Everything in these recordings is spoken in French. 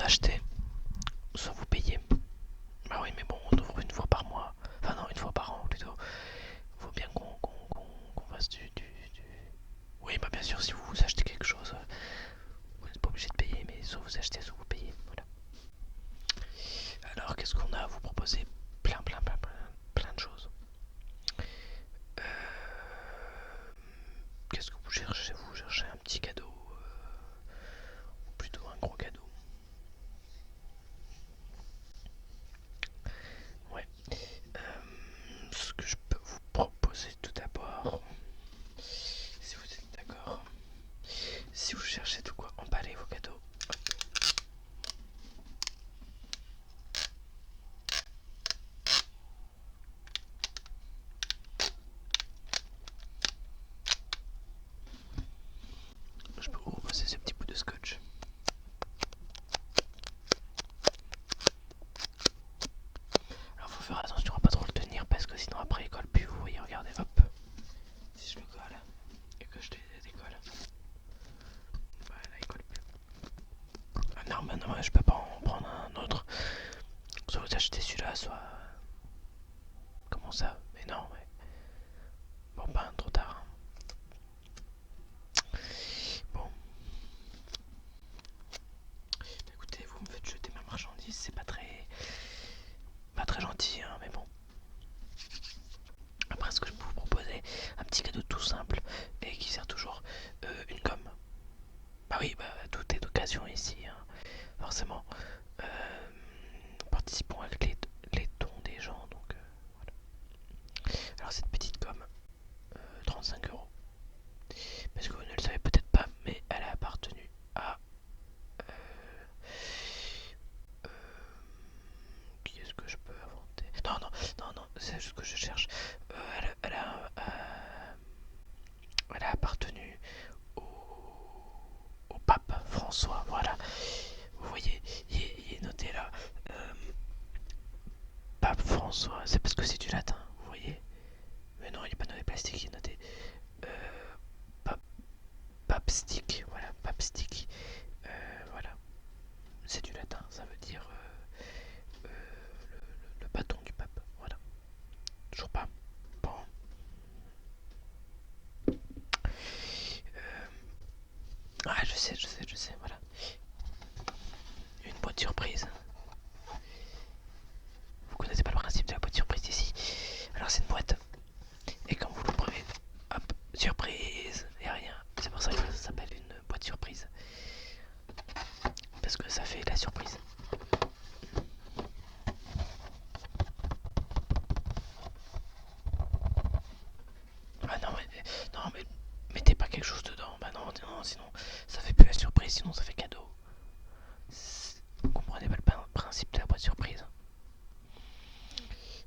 achetez, soit vous payez. Bah oui, mais bon, on ouvre une fois par mois. Enfin non, une fois par an plutôt. Faut bien qu'on fasse Oui, bah bien sûr, si vous achetez quelque chose, vous n'êtes pas obligé de payer, mais soit vous achetez, soit vous payez. Voilà. Alors, qu'est-ce qu'on a à vous proposer? Plein de choses. Euh, Qu'est-ce que vous cherchez? Vous cherchez un petit cadeau ou plutôt un gros cadeau? Ouais. Euh, Ce que je peux vous proposer tout d'abord, si vous êtes d'accord, si vous cherchez de quoi emballer vos cadeaux, je peux vous proposer ce petit bout de scotch. Alors faut faire attention à pas trop le tenir parce que sinon après il colle plus. Vous voyez, regardez, hop. Si je le colle et que je le décolle, voilà, il colle plus. Ah non, mais non, je peux pas en prendre un autre. Soit vous achetez celui-là, soit. Comment ça? Mais non, mais. Bon, ben, trop tard. Bon, écoutez, vous me faites jeter ma marchandise, c'est pas très gentil, hein, mais bon. Après, ce que je peux vous proposer, un petit cadeau tout simple et qui sert toujours, une gomme. Bah oui, bah tout est d'occasion ici, hein, forcément. Participons avec les dons des gens, donc voilà. Alors cette petite gomme, 35 €. Parce que vous ne le savez peut-être pas, mais elle a appartenu à... euh, euh, qui est-ce que je peux inventer? Non, c'est juste que je cherche. Elle a appartenu au, au pape François, voilà. Vous voyez, il est noté là. euh, Pape François, c'est parce que c'est du latin, vous voyez. Mais non, il n'est pas noté plastique, il est noté pape, papstique, voilà, papstique. Voilà, c'est du latin, ça veut dire le bâton du pape, voilà. Toujours pas. Bon. Ah, je sais, voilà. Une boîte surprise. Vous connaissez pas le principe de la boîte surprise ici. Alors c'est une boîte. Et quand vous l'ouvrez, hop, surprise, et rien. C'est pour ça que ça s'appelle une boîte surprise. Parce que ça fait la surprise. Ah non mais mettez pas quelque chose dedans. Bah non, non, sinon ça fait plus la surprise, sinon ça fait cadeau. Vous comprenez pas le principe de la boîte surprise?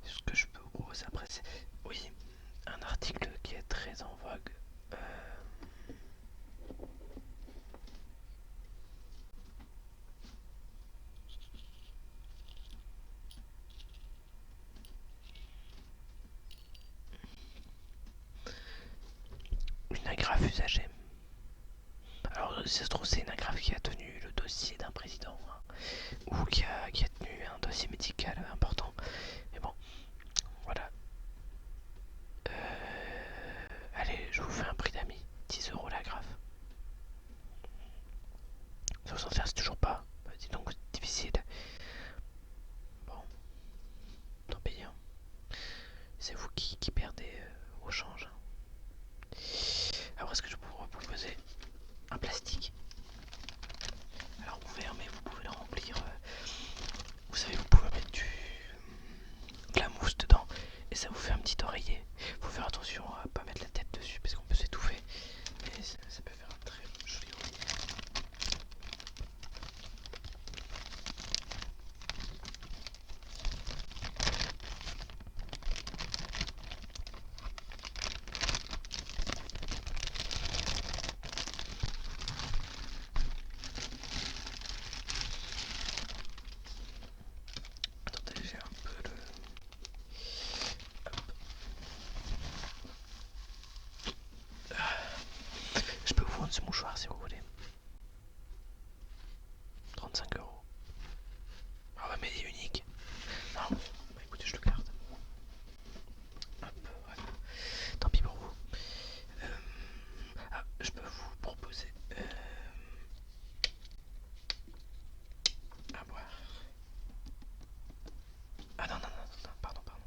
Ce que je peux vous proposer après, c'est, oui, un article qui est très en vogue. Euh, une agrafe usagée. Alors, si ça se trouve, c'est une agrafe qui a tenu le dossier d'un président, hein, ou qui a tenu un dossier médical important. Mais bon, voilà. Allez, je vous fais un prix d'amis. 10 € l'agrafe. Ça vous intéresse toujours pas? Bah, dis donc, c'est difficile. Bon, tant pis, hein. C'est vous qui perdez au change. Alors, est-ce que je peux vous proposer un plastique? Alors, ouvert, mais vous pouvez le remplir. Vous savez, vous pouvez mettre du Ouais, mais il est unique. Non, bah écoutez, je le garde. Hop, voilà. Tant pis pour vous. Ah, je peux vous proposer à boire. Ah non, non, non, non, pardon, pardon.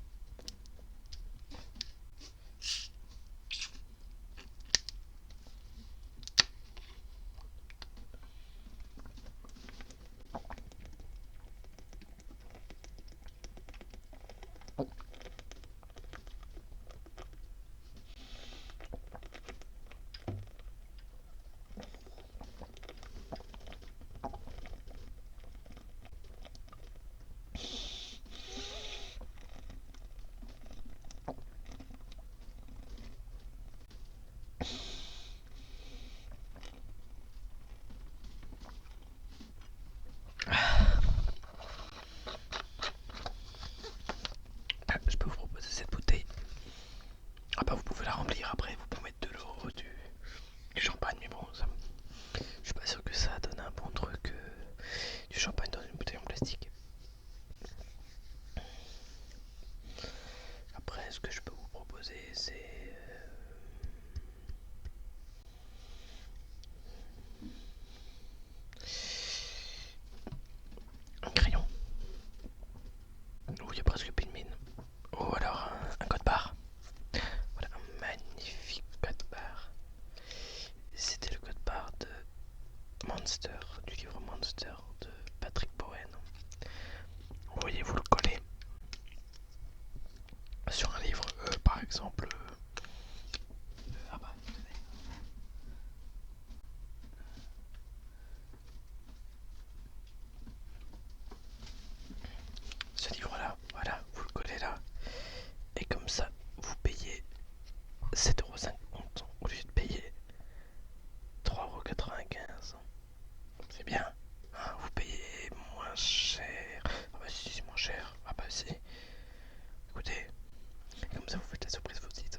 Ah, je peux vous proposer cette bouteille. Ah bah vous pouvez la remplir après, vous pouvez mettre de l'eau, du champagne, mais bon, ça, je suis pas sûr que ça donne un bon truc, du champagne dans une bouteille en plastique. Après, ce que je peux vous proposer, c'est un crayon. Oh, il y a presque plus de mine. Ou alors un code barre. Voilà, un magnifique code barre. C'était le code barre de Monster, du livre Monster de Patrick Bowen. Vous voyez, vous le collez sur un livre, par exemple. Ah bah, ce livre-là, voilà, vous le collez là. Et comme ça, vous payez 7,50 € au lieu de payer 3,95 €. C'est bien, hein, vous payez moins cher. Ah bah si, c'est moins cher. Ah bah si. Écoutez, comme ça vous faites la surprise vous dites.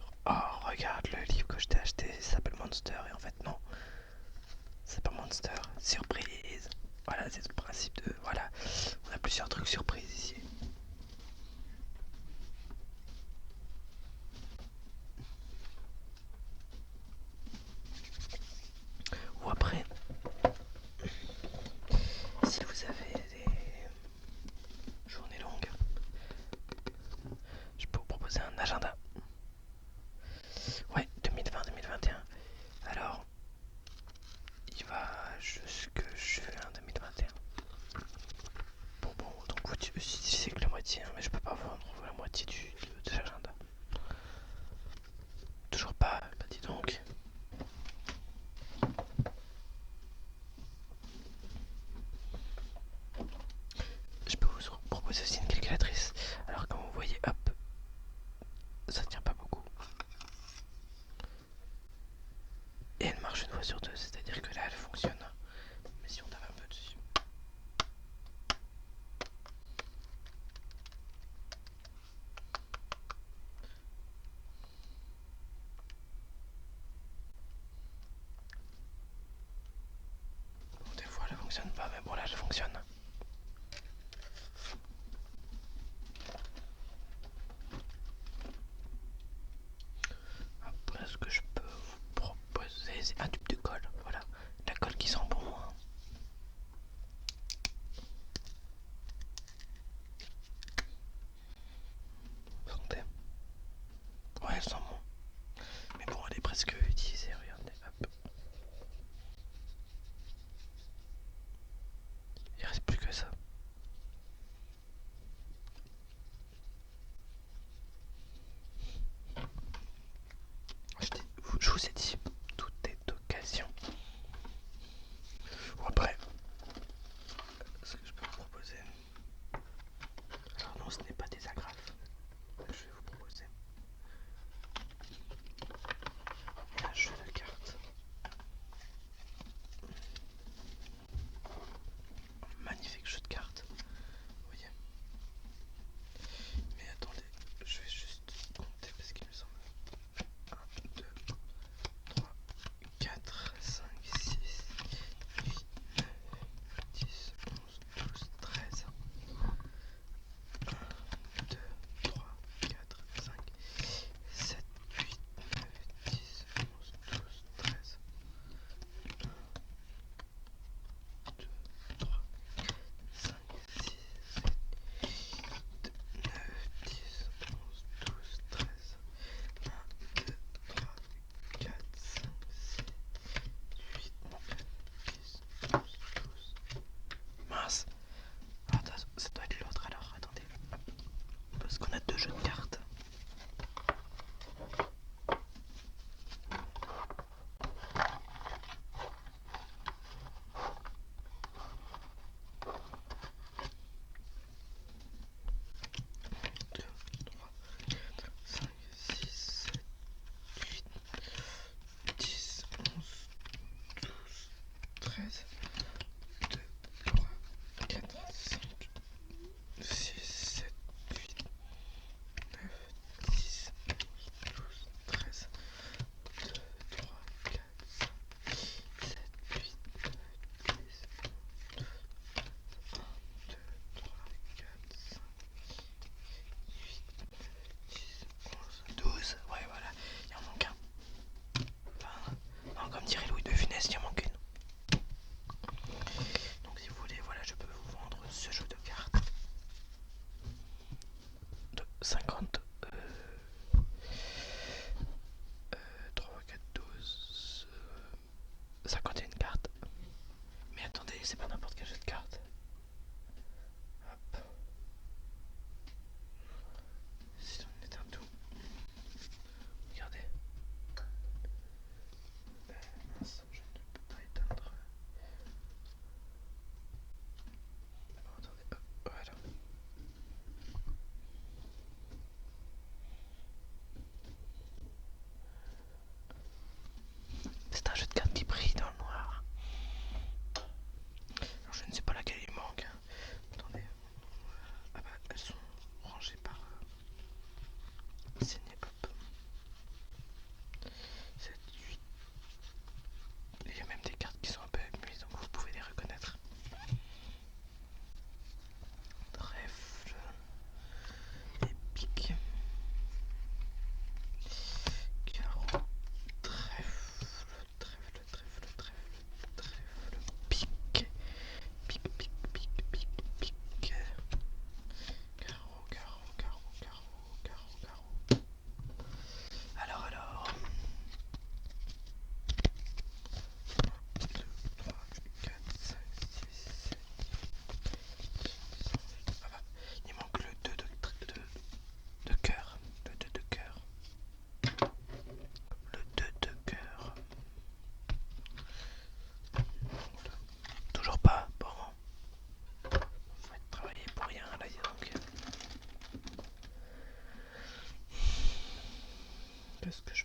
parce que je